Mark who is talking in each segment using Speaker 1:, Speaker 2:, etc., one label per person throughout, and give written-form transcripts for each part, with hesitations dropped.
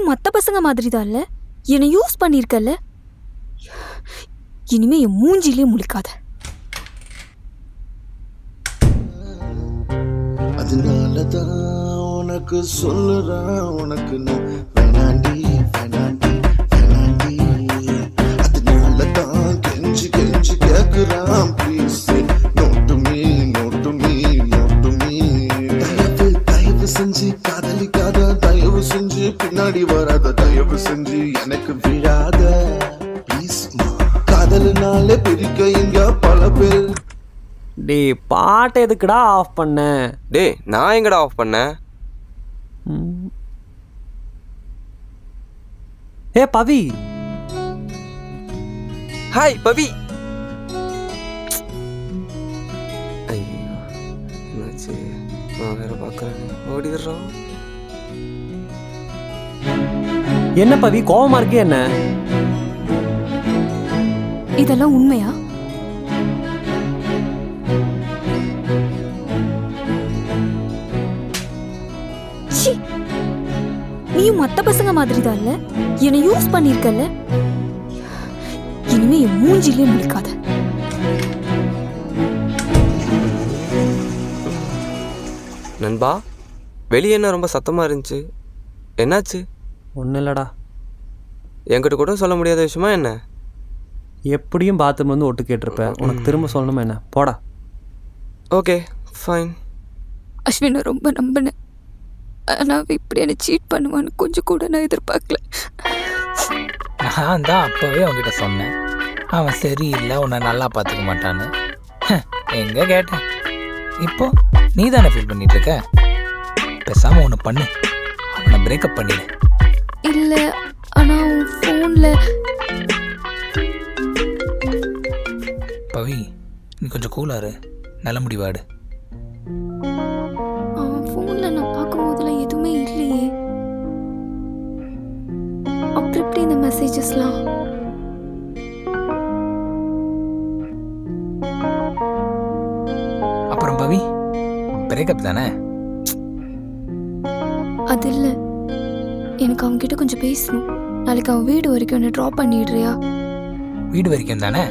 Speaker 1: நீயும் மத்த பசங்க மாதிரி தான் இல்ல? என்னை யூஸ் பண்ணிருக்கல. இனிமே என் மூஞ்சிலே முழிக்காத.
Speaker 2: அதனாலதான் உனக்கு சொல்லுறேன், உனக்கு நான் வேணாண்டி வேணாண்டி வேணாண்டி. அதனாலதான் கெஞ்சி கெஞ்சி கேக்குறான், please note me note me note me. தயவு தயவு செஞ்சு காதலிக்காத, தயவு செஞ்சு பின்னாடி வராத, தயவு செஞ்சு எனக்கு விழாத ப்ளீஸ். காதலினாலே பிரிக்க இங்க பல பேர்.
Speaker 3: டே பாட்டு எதுக்குடா ஆஃப் பண்ண?
Speaker 4: டே நான் எங்கடா ஆஃப் பண்ணேன்?
Speaker 3: ஏ பவி.
Speaker 4: ஹாய் பவி. ஐயோ என்னாச்சு? நான் வேற பார்க்குறேன், ஓடிடுறோம்.
Speaker 3: என்ன பவி கோவமா இருக்கு என்ன?
Speaker 1: இதெல்லாம் உண்மையா? நீயும் மத்த பசங்க மாதிரி தான் இல்ல? என்னை யூஸ் பண்ணிருக்கல. இனிமே என் மூஞ்சிலே முழிக்காத.
Speaker 4: நண்பா வெளியே என்ன ரொம்ப சத்தமாக இருந்துச்சு, என்னாச்சு?
Speaker 3: ஒன்றும் இல்லைடா.
Speaker 4: என்கிட்ட கூட சொல்ல முடியாத விஷயமா என்ன?
Speaker 3: எப்படியும் பாத்ரூம் வந்து ஒட்டு கேட்டிருப்பேன், உனக்கு திரும்ப சொல்லணுமா என்ன? போடா.
Speaker 4: Okay fine.
Speaker 1: அஸ்வினை ரொம்ப நம்பினேன். ஆனால் இப்படி என்னை சீட் பண்ணுவான்னு கொஞ்சம் கூட நான் எதிர்பார்க்கல.
Speaker 5: நான் தான் அப்போவே அவங்ககிட்ட சொன்னேன், அவன் சரியில்லை, உன்னை நல்லா பார்த்துக்க மாட்டான்னு. எங்கே கேட்டேன்? இப்போ நீ தானே ஃபீல் பண்ணிட்டு இருக்க. பேசாமல் ஒன்று பண்ணு, அவனை பிரேக்கப் பண்ணிடு.
Speaker 1: இல்லை, ஆனால் உன் ஃபோனில்.
Speaker 5: பவி நீ கொஞ்சம் கூலாரு, நல்ல முடிவாடு.
Speaker 1: அவன் ஃபோனில் நான் பார்க்கும்போதெல்லாம் எதுவுமே இல்லையே. அப்புறம் எப்படி இந்த மெசேஜஸ்லாம்?
Speaker 5: அப்புறம் பவி பிரேக்கப் தானே?
Speaker 1: அது இல்லை, எனக்கு அவன்கிட்ட கொஞ்சம் பேசணும். நாளைக்கு அவன் வீடு வரைக்கும் என்னை ட்ராப் பண்ணிடுறியா?
Speaker 5: வீடு வரைக்கும் தானே?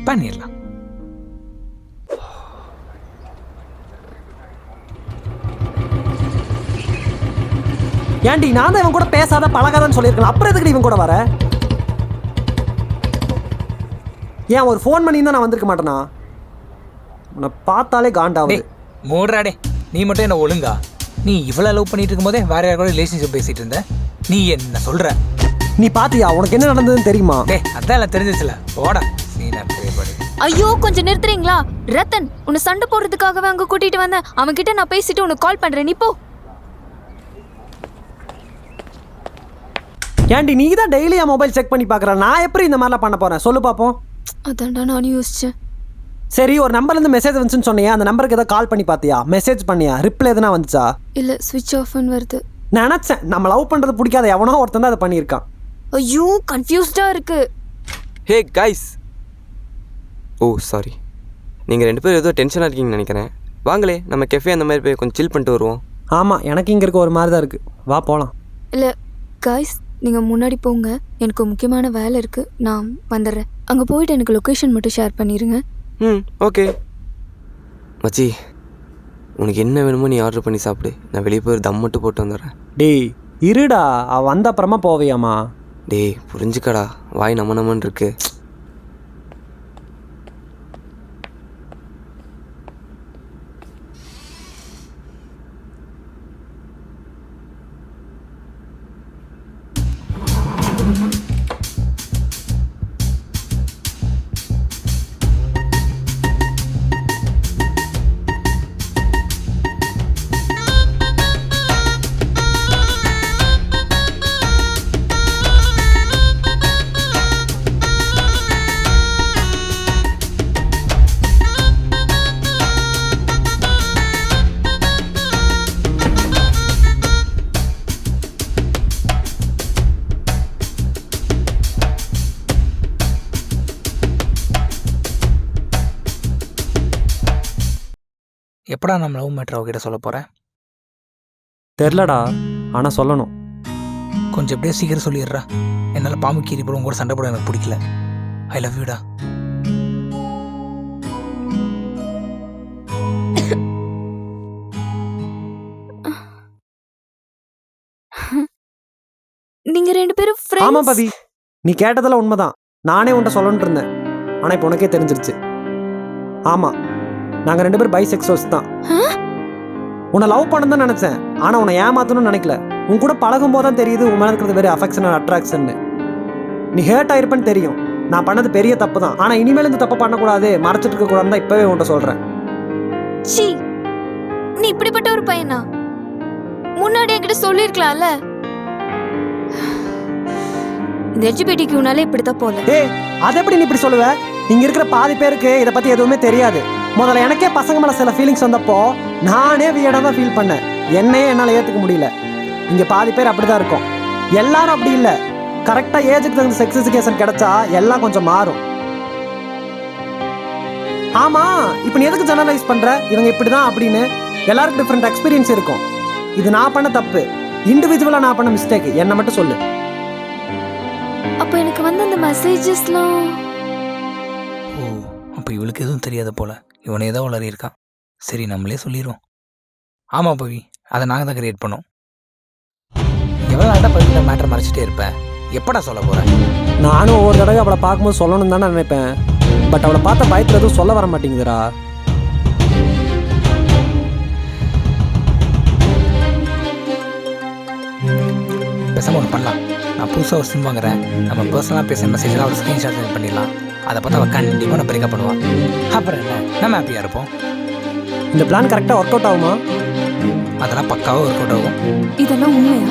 Speaker 5: பண்ணிடலாம்.
Speaker 3: ஏன்டி நான் தான் இவன் கூட பேசாத பழகாதான்னு சொல்லியிருக்கேன், அப்புறம் எதுக்கு இவன் கூட வர? ஏன் ஒரு ஃபோன் பண்ணி தான் நான் வந்திருக்க மாட்டேனா? உன்னை பார்த்தாலே காண்டாவது.
Speaker 5: மூடுறாடே, நீ மட்டும் என்ன ஒழுங்கா? நீ இவ்வளோ லவ் பண்ணிட்டு இருக்கும் போதே வேற யார் கூட ரிலேஷன்ஷிப் பேசிட்டு இருந்த. நீ என்ன சொல்ற?
Speaker 3: நீ பாத்தியா? உனக்கு என்ன நடந்ததுன்னு தெரியுமா?
Speaker 5: அதான் தெரிஞ்சிச்சுல, போடா.
Speaker 1: ஐயோ கொஞ்சம் நிறுத்துறீங்களா? ரத்தன், உன்னை சண்டை போடுறதுக்காகவே அங்க கூட்டிட்டு வந்தேன். அவன் கிட்ட நான் பேசிட்டு உனக்கு கால் பண்றேன், நீ போ.
Speaker 3: ஏன்டி நீ தான் டெய்லியா மொபைல் செக் பண்ணி பார்க்குற, நான் எப்படி இந்த மாதிரிலாம் பண்ண போகிறேன் சொல்லு பார்ப்போம்.
Speaker 1: அதான்டா நானும் யோசிச்சேன்.
Speaker 3: சரி, ஒரு நம்பர்லேருந்து மெசேஜ் வந்துச்சுன்னு சொன்னியா, அந்த நம்பருக்கு ஏதோ கால் பண்ணி பார்த்தியா? மெசேஜ் பண்ணியா? ரிப்ளை எதுனா வந்துச்சா?
Speaker 1: இல்லை, ஸ்விட்ச் ஆஃப்னு வருது.
Speaker 3: நினச்சேன் நம்ம லவ் பண்ணுறது பிடிக்காத எவனோ ஒருத்தன் தான் அதை பண்ணியிருக்கான்.
Speaker 1: ஐயோ கன்ஃபியூஸ்டாக இருக்கு.
Speaker 4: Hey guys. ஓ சாரி, நீங்கள் 2 பேரும் ஏதோ டென்ஷனாக இருக்கீங்கன்னு நினைக்கிறேன். வாங்களே நம்ம கெஃபே அந்த மாதிரி போய் கொஞ்சம் சில் பண்ணிட்டு வருவோம்.
Speaker 3: ஆமாம், எனக்கு இங்கே இருக்க ஒரு மாதிரி தான் இருக்குது, வா போகலாம்.
Speaker 1: இல்லை கைஸ், நீங்கள் முன்னாடி போங்க, எனக்கு முக்கியமான வேலை இருக்குது, நான் வந்துடுறேன். அங்கே போயிட்டு எனக்கு லொக்கேஷன் மட்டும் ஷேர் பண்ணிடுங்க.
Speaker 4: ஓகே மச்சி, உனக்கு என்ன வேணுமோ நீ ஆர்டர் பண்ணி சாப்பிடு, நான் வெளியே போய் தம் மட்டும் போட்டு வந்துடுறேன்.
Speaker 3: டேய் இருடா, வந்த அப்புறமா போவியாமா?
Speaker 4: டேய் புரிஞ்சுக்கடா, வாய் நம்மன்னு இருக்கு.
Speaker 5: எப்படா நம்ம லவ் மேட்டர் அவகிட்ட சொல்ல போகிறேன்?
Speaker 3: தெரிலடா, ஆனால் சொல்லணும்.
Speaker 5: கொஞ்சம் எப்படியே சீக்கிரம் சொல்லிடுறா. என்னால் பாம்பு கீரி போட உங்க கூட சண்டை போட எனக்கு பிடிக்கல. ஐ லவ் யூடா.
Speaker 1: நீங்க 2 பேரும்
Speaker 3: ஆமாம்
Speaker 1: ஃப்ரெண்ட்ஸ்.
Speaker 3: பவி, நீ கேட்டதெல்லாம் உண்மைதான். நானே உன்ட்ட சொல்லணும்னு இருந்தேன், ஆனால் இப்போ உனக்கே தெரிஞ்சிருச்சு. ஆமாம், நாங்கள் 2 பேரும் பைசெக்சுவல்ஸ் தான். உன்னை லவ் பண்ண தான் நினச்சேன், ஆனால் உன்னை ஏமாத்தணும்னு நினைக்கல. உன் கூட பழகும் போது தான் தெரியுது உன் மேலே இருக்கிறது வெறும் அஃபெக்ஷன் அண்ட் அட்ராக்ஷன்னு. நீ ஹேர்ட் ஆயிருப்பேன்னு தெரியும். நான் பண்ணது பெரிய தப்பு தான், ஆனால் இனிமேல் இந்த தப்பு பண்ணக்கூடாது, மறைச்சிட்டு இருக்கக்கூடாதுன்னு தான் இப்போவே உன்ட்ட சொல்கிறேன்.
Speaker 1: சீ, நீ இப்படிப்பட்ட ஒரு பையனா? முன்னாடி என்கிட்ட சொல்லிருக்கலாம்ல. இந்த LGBTQனாலே இப்படித்தான் போல.
Speaker 3: ஏய், அதை எப்படி நீ இப்படி சொல்லுவ? இங்கே இருக்கிற பாதி பேருக்கு இதை பற்றி எதுவுமே தெரியாது. முதல்ல எனக்கே பசங்க மேலே சில ஃபீலிங்ஸ் வந்தப்போ நானே வியடாக தான் ஃபீல் பண்ணேன். என்னையே என்னால் ஏற்றுக்க முடியல. இங்கே பாதி பேர் அப்படி தான் இருக்கும். எல்லாரும் அப்படி இல்லை. கரெக்டாக ஏஜுக்கு தகுந்த செக்ஸ் எஜுகேஷன் கிடைச்சா எல்லாம் கொஞ்சம் மாறும். ஆமாம், இப்போ நீ எதுக்கு ஜெனரலைஸ் பண்ணுற? இவங்க இப்படி தான் அப்படின்னு. எல்லாருக்கும் டிஃப்ரெண்ட் எக்ஸ்பீரியன்ஸ் இருக்கும். இது நான் பண்ண தப்பு, இண்டிவிஜுவலாக நான் பண்ண மிஸ்டேக். என்னை மட்டும் சொல்லு.
Speaker 1: அப்போ எனக்கு வந்து அந்த மெசேஜஸ்லாம்
Speaker 5: ஓ, அப்போ இவளுக்கு எதுவும் தெரியாத போல. இவனே தான் வளரி இருக்கான். சரி, நம்மளே சொல்லிடுவோம். ஆமாம் பவி, அதை நாங்கள் தான் கிரியேட் பண்ணோம். எவ்வளோ நாளாக பவியில் மேட்டர் மறைச்சிட்டே இருப்பேன். எப்படா சொல்ல போகிறேன்?
Speaker 3: நானும் ஒவ்வொரு தடவை அவளை பார்க்கும்போது சொல்லணும்னு தானே நினைப்பேன். பட் அவளை பார்த்த பயத்தில் எதுவும் சொல்ல வர மாட்டேங்குதுடா.
Speaker 5: பேசாமல் ஒன்று பண்ணலாம். நான் புதுசாக ஒரு சிம் வாங்குறேன். நம்ம பர்சனலாக பேசுகிற மெசேஜெலாம் ஒரு ஸ்க்ரீன்ஷாட் சென்ட் பண்ணிடலாம். அதை பார்த்து அவள் கண்டிப்பாக நான் பிரேக்கப் பண்ணுவான். அப்புறம் என்ன, நம்ம ஹாப்பியாக இருப்போம்.
Speaker 3: இந்த பிளான் கரெக்டாக ஒர்க் அவுட் ஆகுமா?
Speaker 5: அதெல்லாம் பக்காவாக ஒர்க் அவுட் ஆகும்.
Speaker 1: இதெல்லாம் உண்மையா?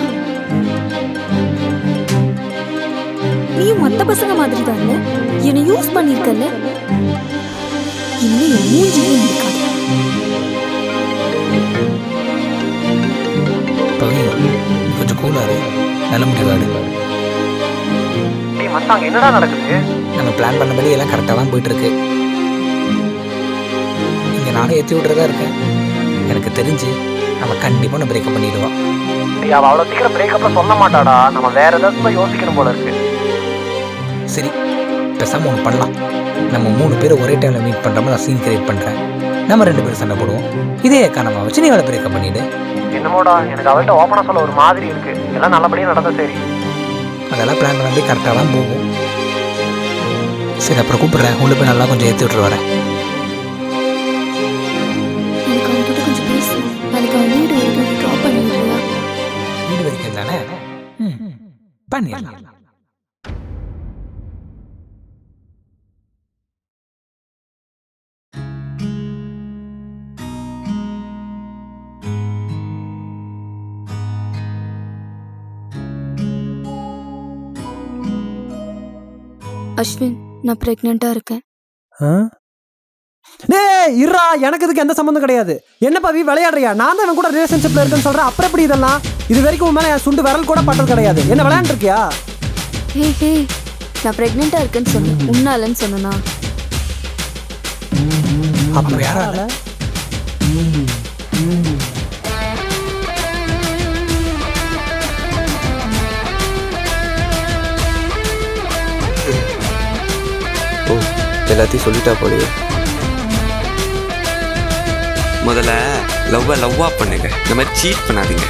Speaker 1: நீயும் மற்ற பசங்க மாதிரி தானே என்னை யூஸ் பண்ணிருக்கல. இன்னும் என் மூஞ்சிலே இருக்காது.
Speaker 5: பவி, கொஞ்சம் கூலாரு. நல்ல முடிவாடு.
Speaker 3: என்னடா நடக்குது?
Speaker 5: நம்ம பிளான் பண்ணபடி எல்லாம் கரெக்டாக தான் போயிட்டுருக்கு. இங்கே நானும் ஏற்றி விட்றதா இருக்கேன். எனக்கு தெரிஞ்சு நம்ம கண்டிப்பாக நான் பிரேக்கப் பண்ணிடுவான்.
Speaker 3: அவள் அவ்வளோ சீக்கிரம் பிரேக்கப்ல சொல்ல மாட்டாடா. நம்ம வேற ஏதாவது யோசிக்கணும் போல இருக்கு.
Speaker 5: சரி, பேசாமல் ஒன்று பண்ணலாம். நம்ம 3 பேர் ஒரே டைமில் மீட் பண்ணுறோம். நான் சீன் கிரியேட் பண்ணுறேன். நம்ம 2 பேரும் சண்டை போடுவோம். இதே காரணமாக வச்சு நீ அவளை பிரேக்கப் பண்ணிவிடு.
Speaker 3: என்னமோடா, எனக்கு அவள்கிட்ட ஓப்பனாக சொல்ல ஒரு மாதிரி இருக்கு. எல்லாம் நல்லபடியாக நடந்தா சரி.
Speaker 5: அதெல்லாம் பிளான் பண்ணி கரெக்டாக தான் போகும். சரி, அப்புறம் கூப்பிட்றேன். உள்ள போய் நல்லா கொஞ்சம் ஏற்றி விட்டுரு வரேன்.
Speaker 1: எனக்கு அவன்கிட்ட கொஞ்சம் பேசு. நாளைக்கு அவன் வீடு வரைக்கும் ட்ராப் பண்ணி விடுறியா?
Speaker 5: வீடு வரைக்கும் தானே? பண்ணிடலாம்.
Speaker 1: அஸ்வின், நான் பிரெக்னெண்டா இருக்கேன்.
Speaker 3: டேய் இருடா, எனக்கு இதுக்கு எந்த சம்மந்தம் கிடையாது. என்ன பவி விளையாடுறியா? நான் தான் இவன் கூட ரிலேஷன்ஷிப்ல இருக்கேன்னு சொல்றேன். அப்புறம் எப்படி இதெல்லாம்? இது வரைக்கும் உன் மேலே என் சுண்டு விரல் கூட பட்டது கிடையாது. என்ன விளையாண்டுருக்கியா?
Speaker 1: ஹே, நான் பிரெக்னெண்டா இருக்கேன்னு சொன்னேன், உன்னாலன்னு சொன்னா.
Speaker 5: அப்புறம் யாரால?
Speaker 4: ஓ, எல்லாத்தையும் சொல்லிட்டா போலயே. முதல்ல லவ்வா பண்ணுங்க. இந்த மாதிரி சீட் பண்ணாதீங்க.